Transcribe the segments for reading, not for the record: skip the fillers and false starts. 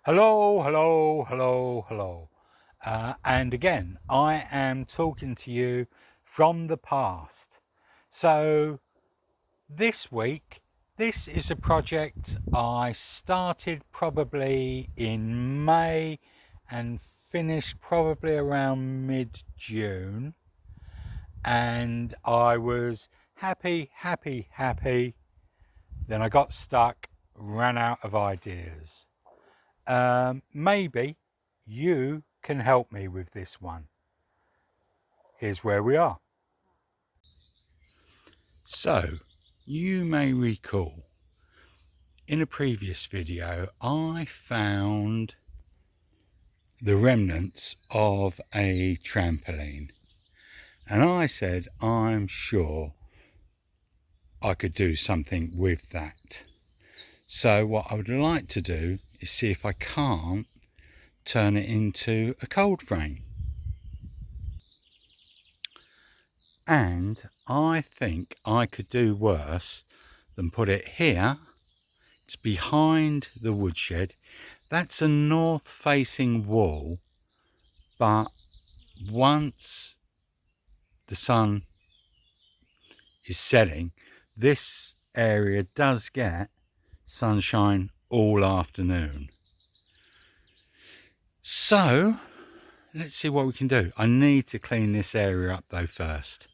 Hello, hello, hello, hello. And again, I am talking to you from the past. So this week, this is a project I started probably in May and finished probably around mid-June. And I was happy, happy, happy. Then I got stuck, ran out of ideas. Maybe you can help me with this one. Here's where we are. So, you may recall in a previous video I found the remnants of a trampoline, and I said I'm sure I could do something with that. So what I would like to do is see if I can't turn it into a cold frame. And I think I could do worse than put it here. It's behind the woodshed. That's a north facing wall, but once the sun is setting, this area does get sunshine all afternoon. So let's see what we can do. I need to clean this area up though first.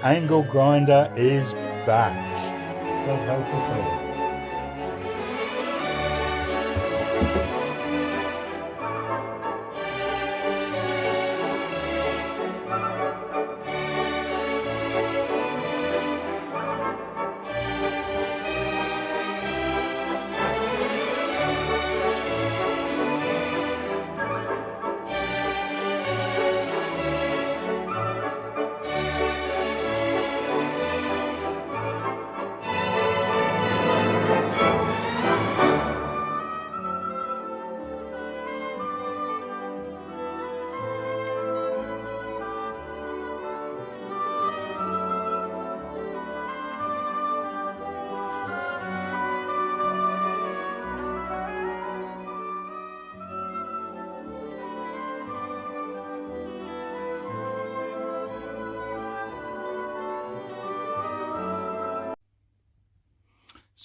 Angle grinder is back. God help us all.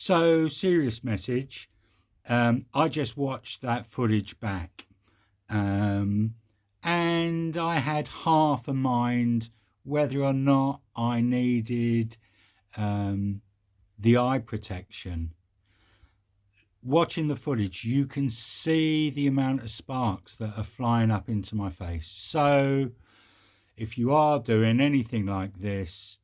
So, serious message. I just watched that footage back, and I had half a mind whether or not I needed the eye protection. Watching the footage, you can see the amount of sparks that are flying up into my face. So, if you are doing anything like this,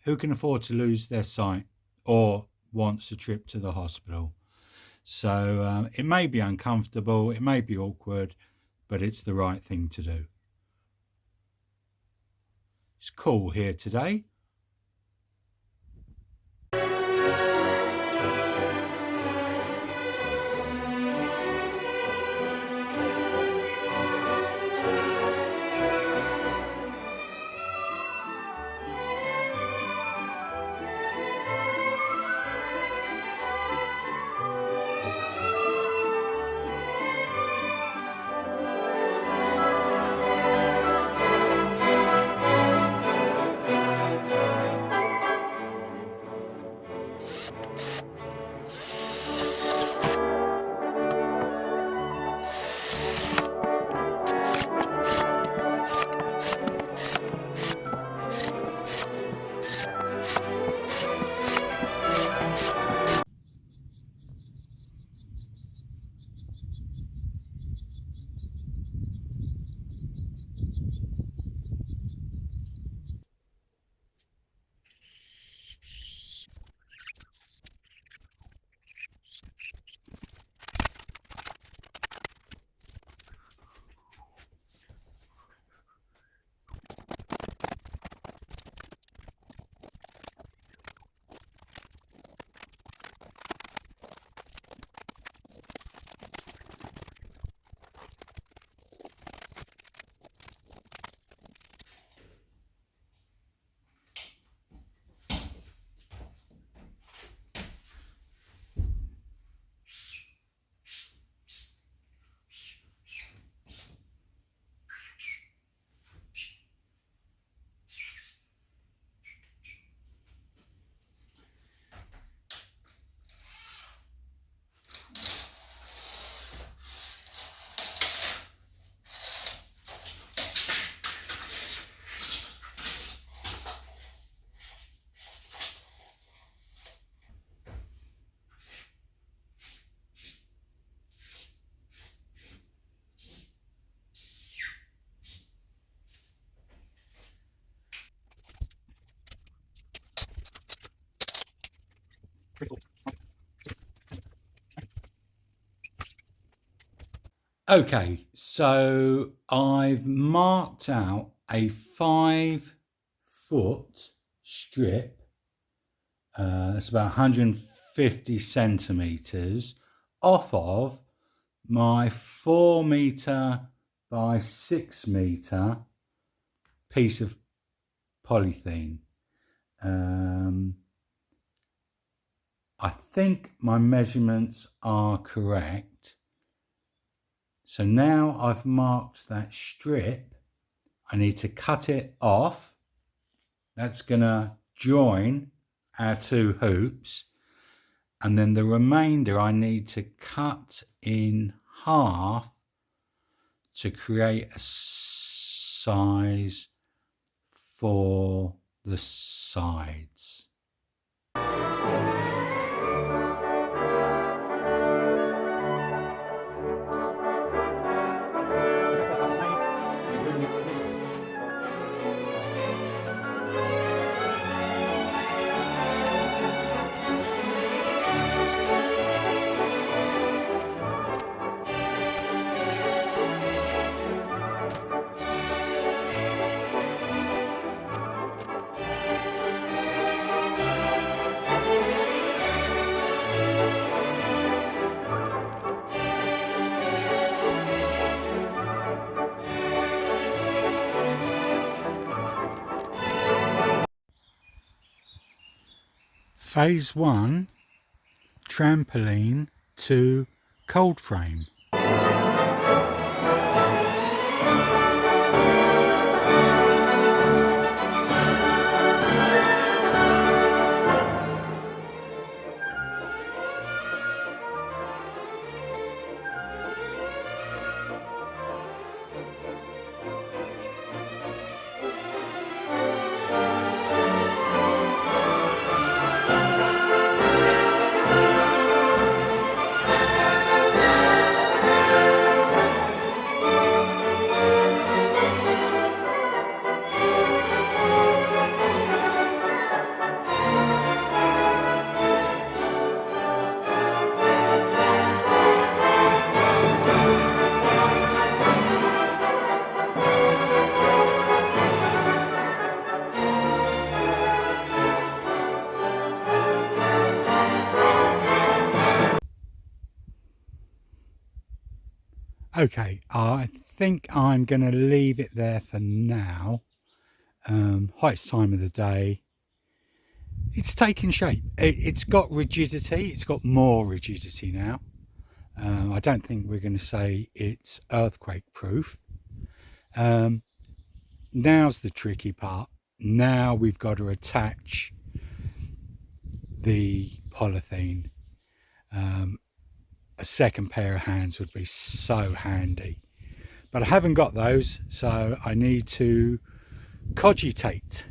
who can afford to lose their sight or wants a trip to the hospital? So it may be uncomfortable, it may be awkward, but it's the right thing to do. It's cool here today. Okay, so I've marked out a 5 foot strip. It's about 150 centimeters off of my 4 meter by 6 meter piece of polythene. I think my measurements are correct. So now I've marked that strip, I need to cut it off. That's gonna join our 2 hoops. And then the remainder I need to cut in half to create a size for the sides. Phase 1, trampoline to cold frame. Okay, I think I'm going to leave it there for now. Hottest time of the day. It's taking shape. It's got rigidity. It's got more rigidity now. I don't think we're going to say it's earthquake proof. Now's the tricky part. Now we've got to attach the polythene. A second pair of hands would be so handy. But I haven't got those, so I need to cogitate.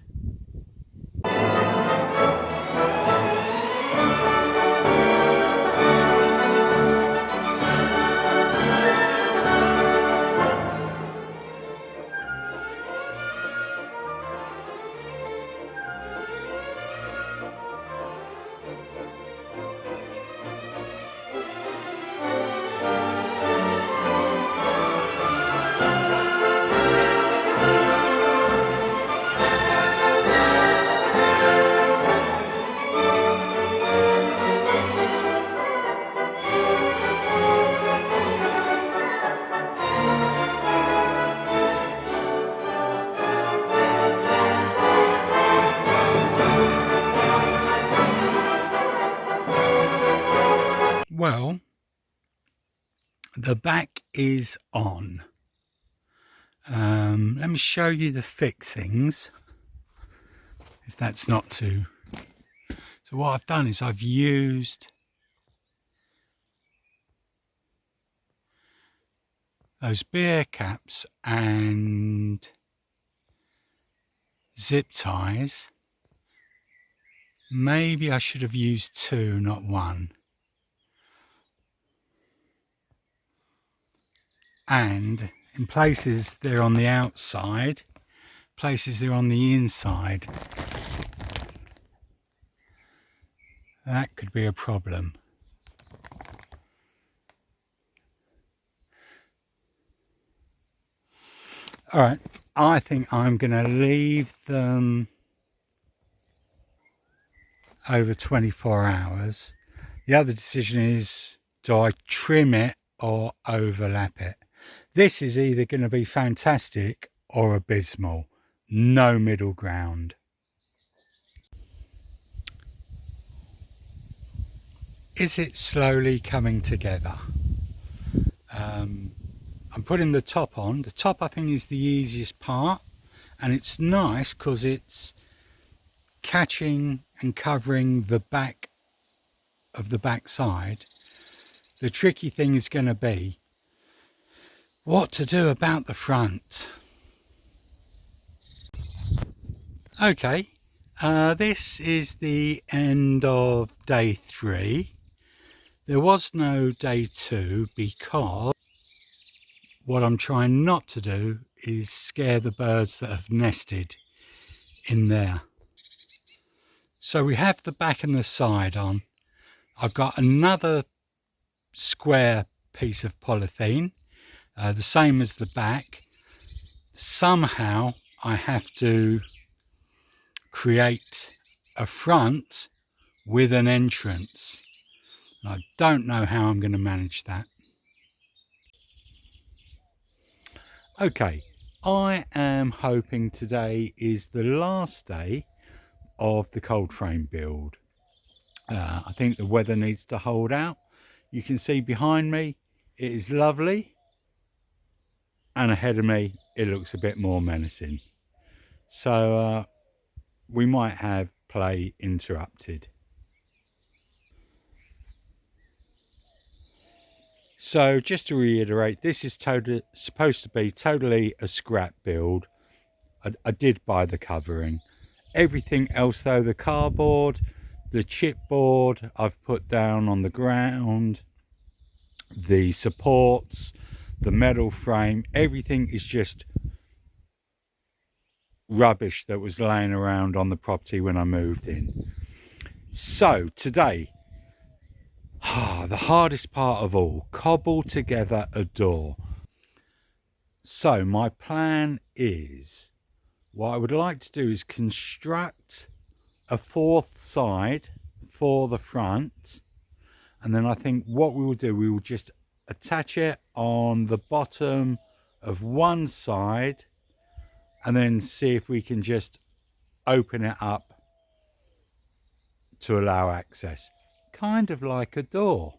Well, the back is on. Let me show you the fixings, if that's not too. So what I've done is I've used those beer caps and zip ties. Maybe I should have used two, not one. And in places they're on the outside, places they're on the inside. That could be a problem. All right, I think I'm going to leave them over 24 hours. The other decision is, do I trim it or overlap it? This is either going to be fantastic or abysmal. No middle ground. Is it slowly coming together? I'm putting the top on. The top I think is the easiest part, and it's nice because it's catching and covering the back of the back side. The tricky thing is going to be what to do about the front. Okay, this is the end of day 3. There was no day 2 because what I'm trying not to do is scare the birds that have nested in there. So we have the back and the side on. I've got another square piece of polythene, the same as the back. Somehow I have to create a front with an entrance. I don't know how I'm going to manage that. Okay, I am hoping today is the last day of the cold frame build. I think the weather needs to hold out. You can see behind me it is lovely, and ahead of me it looks a bit more menacing. So we might have play interrupted. So just to reiterate, this is supposed to be totally a scrap build. I did buy the covering. Everything else though, the cardboard, the chipboard I've put down on the ground, the supports, the metal frame, everything is just rubbish that was laying around on the property when I moved in. So today, the hardest part of all, cobble together a door. So my plan is, what I would like to do is construct a 4th side for the front, and then I think what we will do, we will just attach it on the bottom of one side and then see if we can just open it up to allow access, kind of like a door.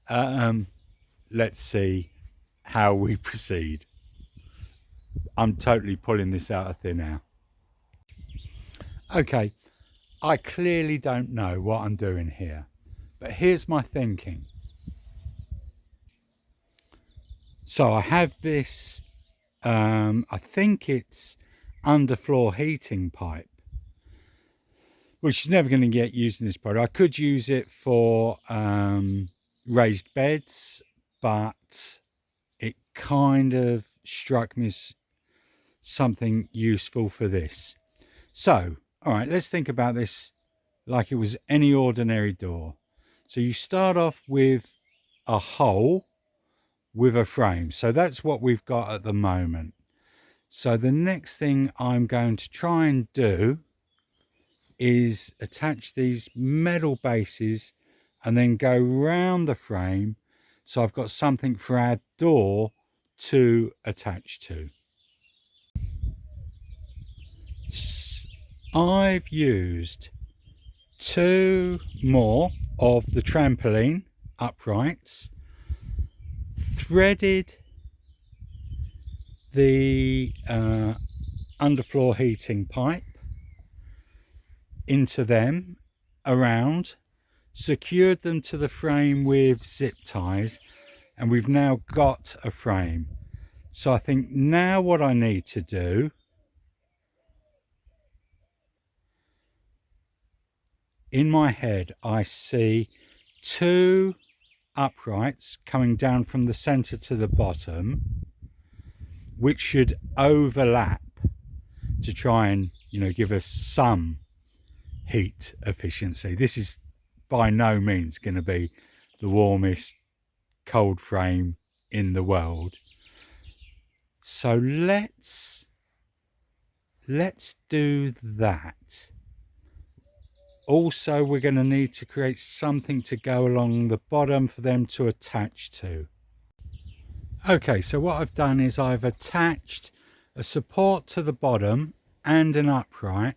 Let's see how we proceed. I'm totally pulling this out of thin air. Okay, I clearly don't know what I'm doing here, but here's my thinking. So I have this, I think it's underfloor heating pipe, which is never going to get used in this product. I could use it for raised beds, but it kind of struck me as something useful for this. So, all right, let's think about this like it was any ordinary door. So you start off with a hole with a frame. So that's what we've got at the moment. So the next thing I'm going to try and do is attach these metal bases and then go round the frame, so I've got something for our door to attach to. I've used 2 more of the trampoline uprights, threaded the underfloor heating pipe into them around, secured them to the frame with zip ties, and we've now got a frame. So I think now what I need to do in my head, I see 2 uprights coming down from the center to the bottom, which should overlap to try and, you know, give us some heat efficiency. This is by no means going to be the warmest cold frame in the world. So let's do that. Also, we're going to need to create something to go along the bottom for them to attach to. Okay, so what I've done is I've attached a support to the bottom and an upright,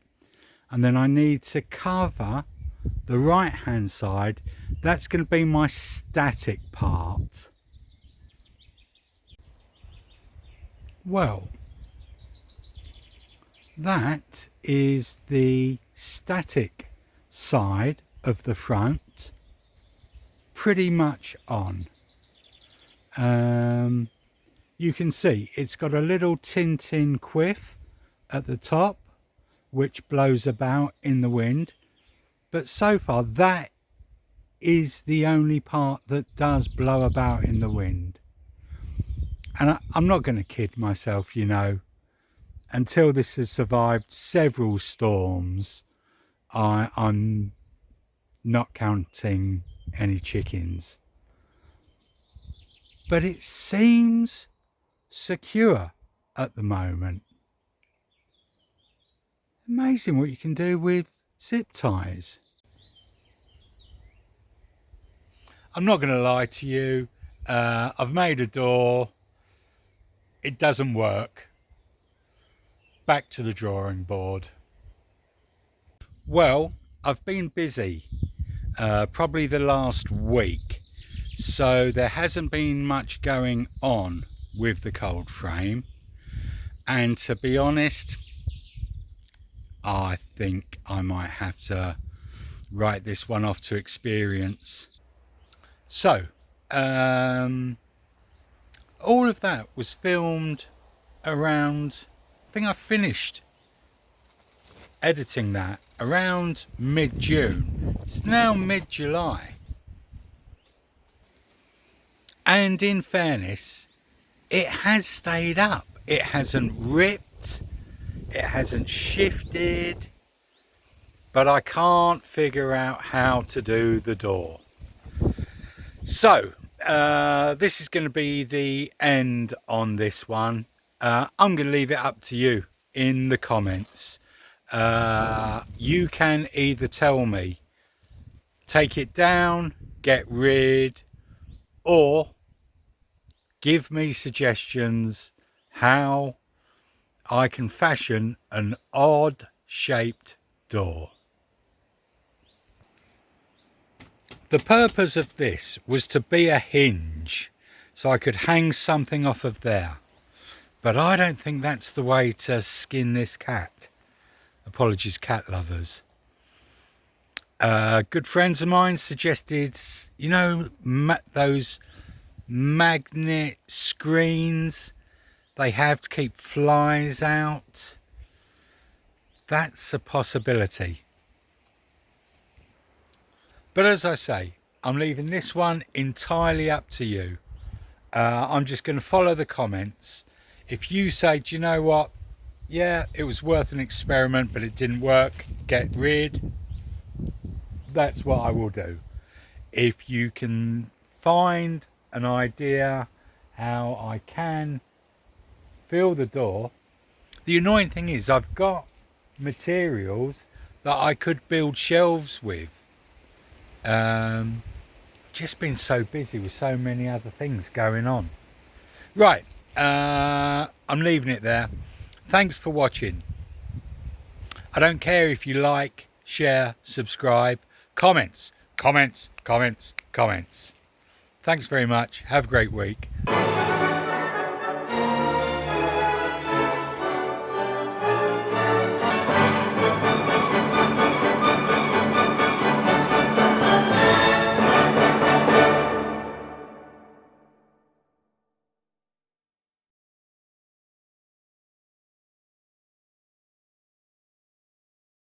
and then I need to cover the right hand side. That's going to be my static part. Well, that is the static side of the front pretty much on. You can see it's got a little tin quiff at the top which blows about in the wind, but so far that is the only part that does blow about in the wind. And I'm not going to kid myself, you know, until this has survived several storms, I'm not counting any chickens. But it seems secure at the moment. Amazing what you can do with zip ties. I'm not going to lie to you, I've made a door, it doesn't work. Back to the drawing board. Well, I've been busy, probably the last week, so there hasn't been much going on with the cold frame, and to be honest, I think I might have to write this one off to experience. So all of that was filmed around, I think I finished editing that around mid-June. It's now mid-July, and in fairness, it has stayed up. It hasn't ripped, it hasn't shifted, but I can't figure out how to do the door. So this is going to be the end on this one. I'm going to leave it up to you in the comments. You can either tell me take it down, get rid, or give me suggestions how I can fashion an odd shaped door. The purpose of this was to be a hinge so I could hang something off of there, but I don't think that's the way to skin this cat. Apologies, cat lovers. Good friends of mine suggested, you know, those magnet screens they have to keep flies out. That's a possibility. But as I say, I'm leaving this one entirely up to you. I'm just going to follow the comments. If you say, do you know what? Yeah, it was worth an experiment, but it didn't work. Get rid. That's what I will do. If you can find an idea how I can fill the door. The annoying thing is I've got materials that I could build shelves with. Just been so busy with so many other things going on. Right, I'm leaving it there. Thanks for watching. I don't care if you like, share, subscribe, comments. Thanks very much. Have a great week.